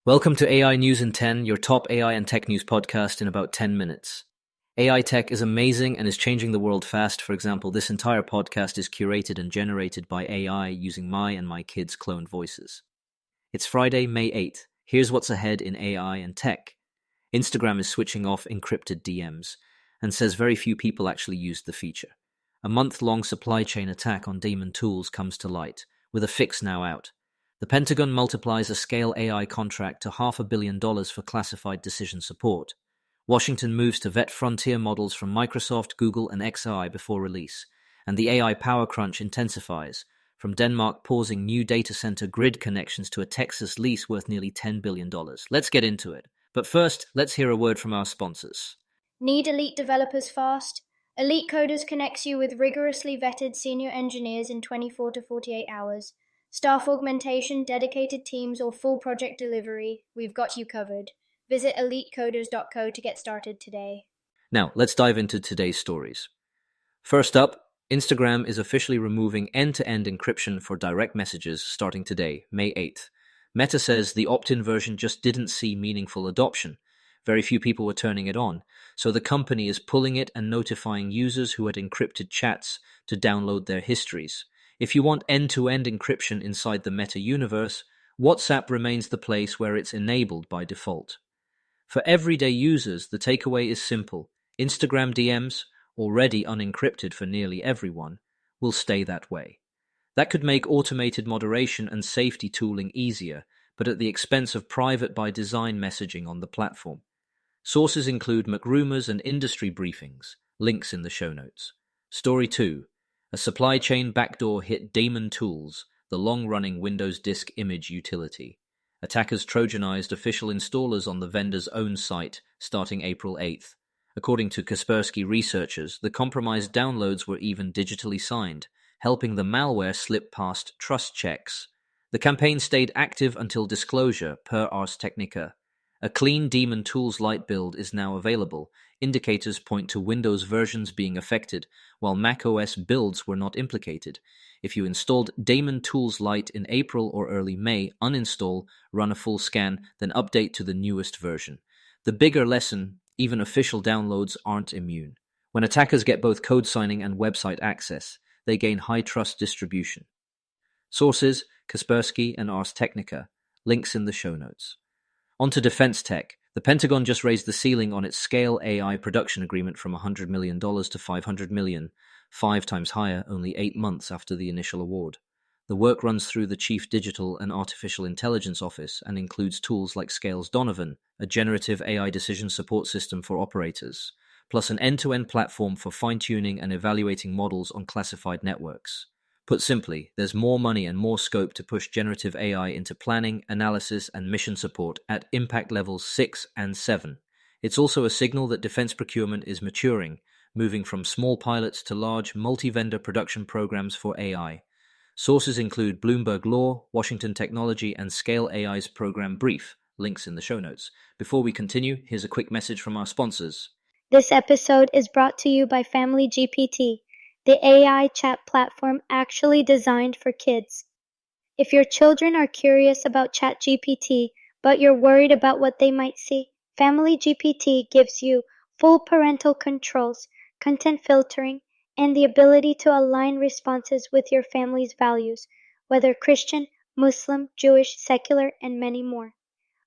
Welcome to AI News in 10, your top AI and tech news podcast in about 10 minutes. AI tech is amazing and is changing the world fast. For example, this entire podcast is curated and generated by AI using my and my kids' cloned voices. It's Friday, May 8th. Here's what's ahead in AI and tech. Instagram is switching off encrypted DMs and says very few people actually used the feature. A month-long supply chain attack on Daemon Tools comes to light, with a fix now out. The Pentagon multiplies a scale AI contract to $500 million for classified decision support. Washington moves to vet frontier models from Microsoft, Google, and XI before release. And the AI power crunch intensifies, from Denmark pausing new data center grid connections to a Texas lease worth nearly $10 billion. Let's get into it. But first, let's hear a word from our sponsors. Need elite developers fast? Elite Coders connects you with rigorously vetted senior engineers in 24 to 48 hours. Staff augmentation, dedicated teams, or full project delivery, we've got you covered. Visit elitecoders.co to get started today. Now, let's dive into today's stories. First up, Instagram is officially removing end-to-end encryption for direct messages starting today, May 8th. Meta says the opt-in version just didn't see meaningful adoption. Very few people were turning it on, so the company is pulling it and notifying users who had encrypted chats to download their histories. If you want end-to-end encryption inside the Meta universe, WhatsApp remains the place where it's enabled by default. For everyday users, the takeaway is simple. Instagram DMs, already unencrypted for nearly everyone, will stay that way. That could make automated moderation and safety tooling easier, but at the expense of private-by-design messaging on the platform. Sources include McRumors and industry briefings, links in the show notes. Story 2. A supply chain backdoor hit Daemon Tools, the long-running Windows Disk Image utility. Attackers trojanized official installers on the vendor's own site starting April 8th. According to Kaspersky researchers, the compromised downloads were even digitally signed, helping the malware slip past trust checks. The campaign stayed active until disclosure, per Ars Technica. A clean Daemon Tools Lite build is now available. Indicators point to Windows versions being affected, while macOS builds were not implicated. If you installed Daemon Tools Lite in April or early May, uninstall, run a full scan, then update to the newest version. The bigger lesson, even official downloads aren't immune. When attackers get both code signing and website access, they gain high-trust distribution. Sources, Kaspersky and Ars Technica. Links in the show notes. On to defense tech. The Pentagon just raised the ceiling on its Scale AI production agreement from $100 million to $500 million, 5 times higher only 8 months after the initial award. The work runs through the Chief Digital and Artificial Intelligence Office and includes tools like Scale's Donovan, a generative AI decision support system for operators, plus an end-to-end platform for fine-tuning and evaluating models on classified networks. Put simply, there's more money and more scope to push generative AI into planning, analysis, and mission support at impact levels 6 and 7. It's also a signal that defense procurement is maturing, moving from small pilots to large multi-vendor production programs for AI. Sources include Bloomberg Law, Washington Technology, and Scale AI's program brief. Links in the show notes. Before we continue, here's a quick message from our sponsors. This episode is brought to you by Family GPT, the AI chat platform actually designed for kids. If your children are curious about ChatGPT, but you're worried about what they might see, Family GPT gives you full parental controls, content filtering, and the ability to align responses with your family's values, whether Christian, Muslim, Jewish, secular, and many more.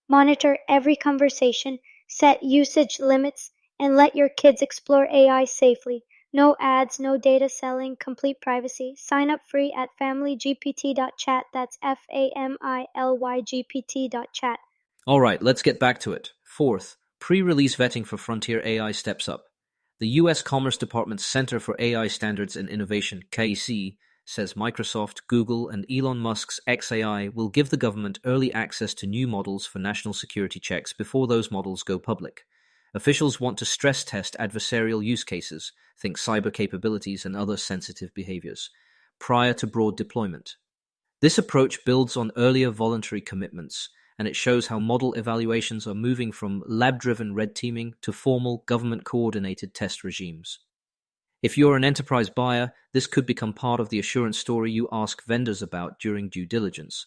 Monitor every conversation, set usage limits, and let your kids explore AI safely. No ads, no data selling, complete privacy. Sign up free at familygpt.chat. That's familygpt.chat. All right, let's get back to it. Fourth, pre-release vetting for Frontier AI steps up. The U.S. Commerce Department's Center for AI Standards and Innovation, KC, says Microsoft, Google, and Elon Musk's XAI will give the government early access to new models for national security checks before those models go public. Officials want to stress test adversarial use cases, think cyber capabilities and other sensitive behaviors, prior to broad deployment. This approach builds on earlier voluntary commitments, and it shows how model evaluations are moving from lab-driven red teaming to formal government-coordinated test regimes. If you're an enterprise buyer, this could become part of the assurance story you ask vendors about during due diligence.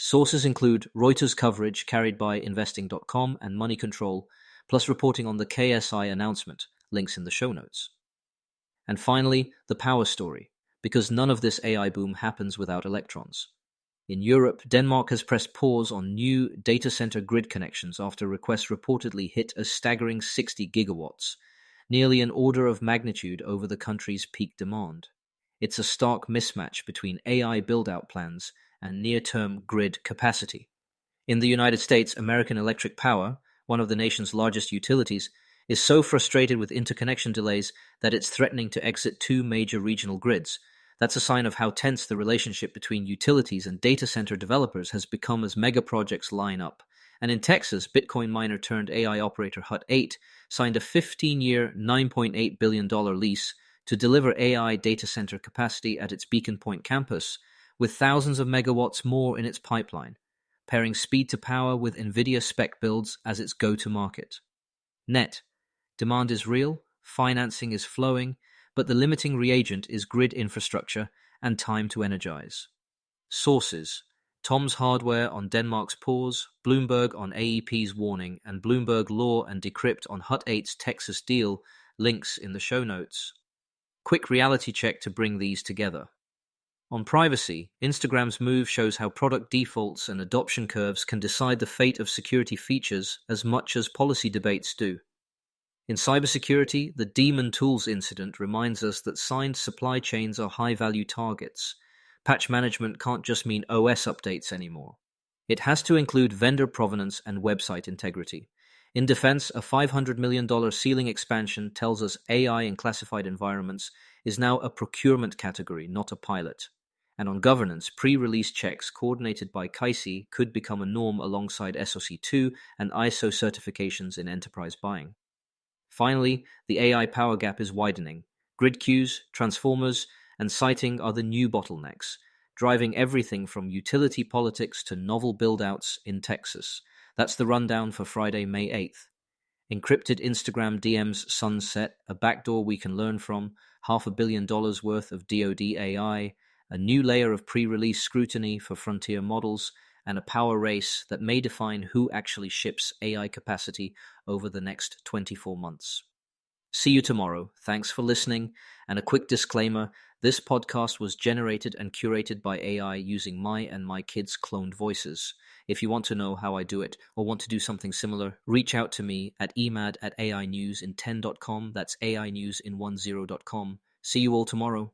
Sources include Reuters coverage carried by investing.com and Money Control, plus reporting on the KSI announcement, links in the show notes. And finally, the power story, because none of this AI boom happens without electrons. In Europe, Denmark has pressed pause on new data center grid connections after requests reportedly hit a staggering 60 gigawatts, nearly an order of magnitude over the country's peak demand. It's a stark mismatch between AI build-out plans and near-term grid capacity. In the United States, American Electric Power, one of the nation's largest utilities, is so frustrated with interconnection delays that it's threatening to exit 2 major regional grids. That's a sign of how tense the relationship between utilities and data center developers has become as mega projects line up. And in Texas, Bitcoin miner turned AI operator Hut 8 signed a 15-year, $9.8 billion lease to deliver AI data center capacity at its Beacon Point campus, with thousands of megawatts more in its pipeline, pairing speed to power with NVIDIA spec builds as its go-to-market. Net. Demand is real, financing is flowing, but the limiting reagent is grid infrastructure and time to energize. Sources: Tom's Hardware on Denmark's pause, Bloomberg on AEP's warning, and Bloomberg Law and Decrypt on Hut 8's Texas deal, links in the show notes. Quick reality check to bring these together. On privacy, Instagram's move shows how product defaults and adoption curves can decide the fate of security features as much as policy debates do. In cybersecurity, the Demon Tools incident reminds us that signed supply chains are high-value targets. Patch management can't just mean OS updates anymore. It has to include vendor provenance and website integrity. In defense, a $500 million ceiling expansion tells us AI in classified environments is now a procurement category, not a pilot. And on governance, pre-release checks coordinated by KYC could become a norm alongside SOC 2 and ISO certifications in enterprise buying. Finally, the AI power gap is widening. Grid queues, transformers, and siting are the new bottlenecks, driving everything from utility politics to novel build-outs in Texas. That's the rundown for Friday, May 8th. Encrypted Instagram DMs sunset, a backdoor we can learn from, $500 million worth of DoD AI, a new layer of pre-release scrutiny for frontier models, and a power race that may define who actually ships AI capacity over the next 24 months. See you tomorrow. Thanks for listening. And a quick disclaimer, this podcast was generated and curated by AI using my and my kids' cloned voices. If you want to know how I do it or want to do something similar, reach out to me at emad@ainewsin10.com. That's AInewsin10.com. See you all tomorrow.